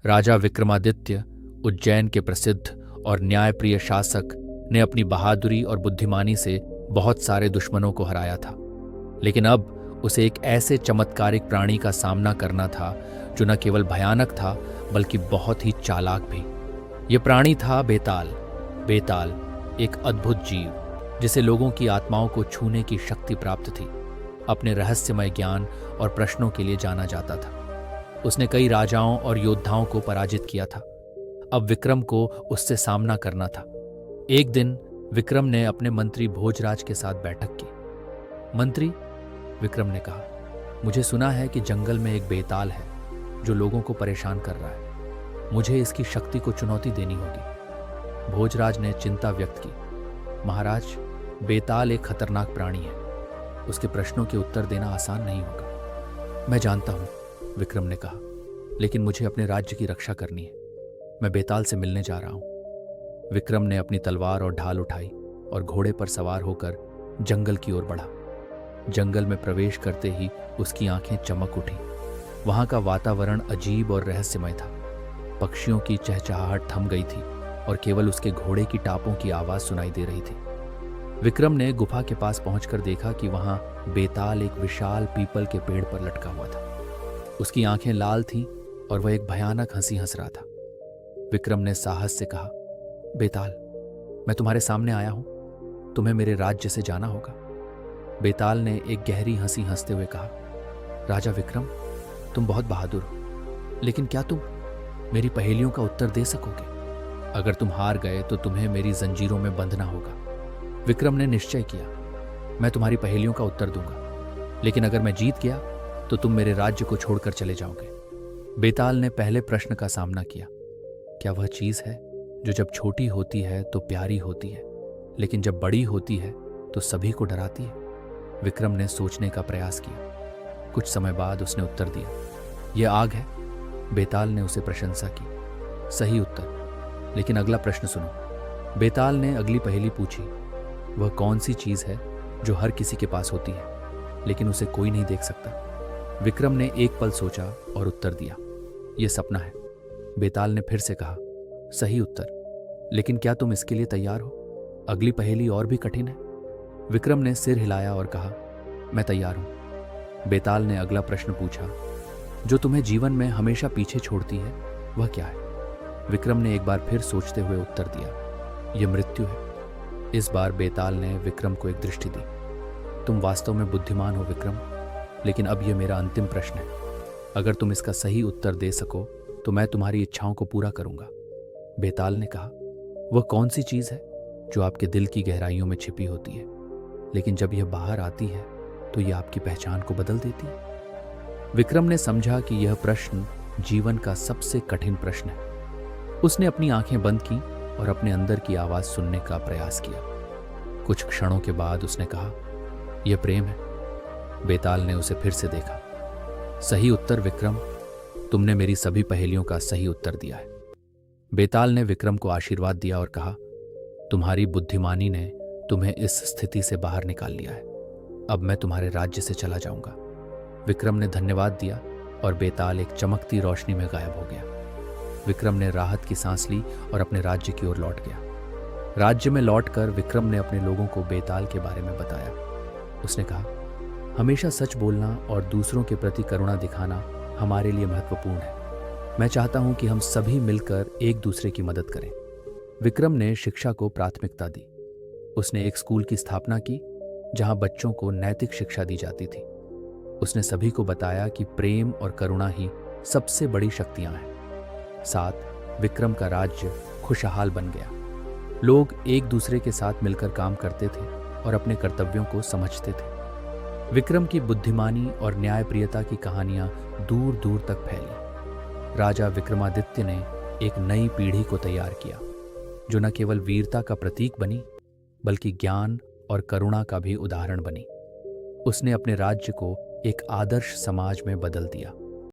राजा विक्रमादित्य, उज्जैन के प्रसिद्ध और न्यायप्रिय शासक, ने अपनी बहादुरी और बुद्धिमानी से बहुत सारे दुश्मनों को हराया था। लेकिन अब उसे एक ऐसे चमत्कारिक प्राणी का सामना करना था जो न केवल भयानक था बल्कि बहुत ही चालाक भी। यह प्राणी था बेताल। बेताल एक अद्भुत जीव जिसे लोगों की आत्माओं को छूने की शक्ति प्राप्त थी। अपने रहस्यमय ज्ञान और प्रश्नों के लिए जाना जाता था। उसने कई राजाओं और योद्धाओं को पराजित किया था। अब विक्रम को उससे सामना करना था। एक दिन विक्रम ने अपने मंत्री भोजराज के साथ बैठक की। मंत्री, विक्रम ने कहा, मुझे सुना है कि जंगल में एक बेताल है जो लोगों को परेशान कर रहा है। मुझे इसकी शक्ति को चुनौती देनी होगी। भोजराज ने चिंता व्यक्त की। महाराज, बेताल एक खतरनाक प्राणी है। उसके प्रश्नों के उत्तर देना आसान नहीं होगा। मैं जानता हूं, विक्रम ने कहा, लेकिन मुझे अपने राज्य की रक्षा करनी है। मैं बेताल से मिलने जा रहा हूं। विक्रम ने अपनी तलवार और ढाल उठाई और घोड़े पर सवार होकर जंगल की ओर बढ़ा। जंगल में प्रवेश करते ही उसकी आंखें चमक उठी। वहां का वातावरण अजीब और रहस्यमय था। पक्षियों की चहचहाहट थम गई थी और केवल उसके घोड़े की टापों की आवाज सुनाई दे रही थी। विक्रम ने गुफा के पास पहुंचकर देखा कि वहां बेताल एक विशाल पीपल के पेड़ पर लटका हुआ था। उसकी आंखें लाल थीं और वह एक भयानक हंसी हंस रहा था। विक्रम ने साहस से कहा, बेताल, मैं तुम्हारे सामने आया हूं। तुम्हें मेरे राज्य से जाना होगा। बेताल ने एक गहरी हंसी हंसते हुए कहा, राजा विक्रम, तुम बहुत बहादुर हो, लेकिन क्या तुम मेरी पहेलियों का उत्तर दे सकोगे? अगर तुम हार गए तो तुम्हें मेरी जंजीरों में बंधना होगा। विक्रम ने निश्चय किया, मैं तुम्हारी पहेलियों का उत्तर दूंगा, लेकिन अगर मैं जीत गया तो तुम मेरे राज्य को छोड़कर चले जाओगे। बेताल ने पहले प्रश्न का सामना किया, क्या वह चीज है जो जब छोटी होती है तो प्यारी होती है, लेकिन जब बड़ी होती है तो सभी को डराती है? विक्रम ने सोचने का प्रयास किया। कुछ समय बाद उसने उत्तर दिया, यह आग है। बेताल ने उसे प्रशंसा की। सही उत्तर, लेकिन अगला प्रश्न सुनो। बेताल ने अगली पहेली पूछी, वह कौन सी चीज है जो हर किसी के पास होती है लेकिन उसे कोई नहीं देख सकता? विक्रम ने एक पल सोचा और उत्तर दिया, यह सपना है। बेताल ने फिर से कहा, सही उत्तर, लेकिन क्या तुम इसके लिए तैयार हो? अगली पहेली और भी कठिन है। विक्रम ने सिर हिलाया और कहा, मैं तैयार हूं। बेताल ने अगला प्रश्न पूछा, जो तुम्हें जीवन में हमेशा पीछे छोड़ती है वह क्या है? विक्रम ने एक बार फिर सोचते हुए उत्तर दिया, यह मृत्यु है। इस बार बेताल ने विक्रम को एक दृष्टि दी। तुम वास्तव में बुद्धिमान हो विक्रम, लेकिन अब यह मेरा अंतिम प्रश्न है। अगर तुम इसका सही उत्तर दे सको तो मैं तुम्हारी इच्छाओं को पूरा करूंगा। बेताल ने कहा, वह कौन सी चीज है जो आपके दिल की गहराइयों में छिपी होती है, लेकिन जब यह बाहर आती है तो यह आपकी पहचान को बदल देती है? विक्रम ने समझा कि यह प्रश्न जीवन का सबसे कठिन प्रश्न है। उसने अपनी आंखें बंद की और अपने अंदर की आवाज सुनने का प्रयास किया। कुछ क्षणों के बाद उसने कहा, यह प्रेम है। बेताल ने उसे फिर से देखा। सही उत्तर विक्रम, तुमने मेरी सभी पहेलियों का सही उत्तर दिया है। बेताल ने विक्रम को आशीर्वाद दिया और कहा, तुम्हारी बुद्धिमानी ने तुम्हें इस स्थिति से बाहर निकाल लिया है। अब मैं तुम्हारे राज्य से चला जाऊंगा। विक्रम ने धन्यवाद दिया और बेताल एक चमकती रोशनी में गायब हो गया। विक्रम ने राहत की सांस ली और अपने राज्य की ओर लौट गया। राज्य में लौटकर विक्रम ने अपने लोगों को बेताल के बारे में बताया। उसने कहा, हमेशा सच बोलना और दूसरों के प्रति करुणा दिखाना हमारे लिए महत्वपूर्ण है। मैं चाहता हूं कि हम सभी मिलकर एक दूसरे की मदद करें। विक्रम ने शिक्षा को प्राथमिकता दी। उसने एक स्कूल की स्थापना की जहां बच्चों को नैतिक शिक्षा दी जाती थी। उसने सभी को बताया कि प्रेम और करुणा ही सबसे बड़ी शक्तियां हैं। साथ विक्रम का राज्य खुशहाल बन गया। लोग एक दूसरे के साथ मिलकर काम करते थे और अपने कर्तव्यों को समझते थे। विक्रम की बुद्धिमानी और न्यायप्रियता की कहानियां दूर दूर तक फैली। राजा विक्रमादित्य ने एक नई पीढ़ी को तैयार किया जो न केवल वीरता का प्रतीक बनी बल्कि ज्ञान और करुणा का भी उदाहरण बनी। उसने अपने राज्य को एक आदर्श समाज में बदल दिया।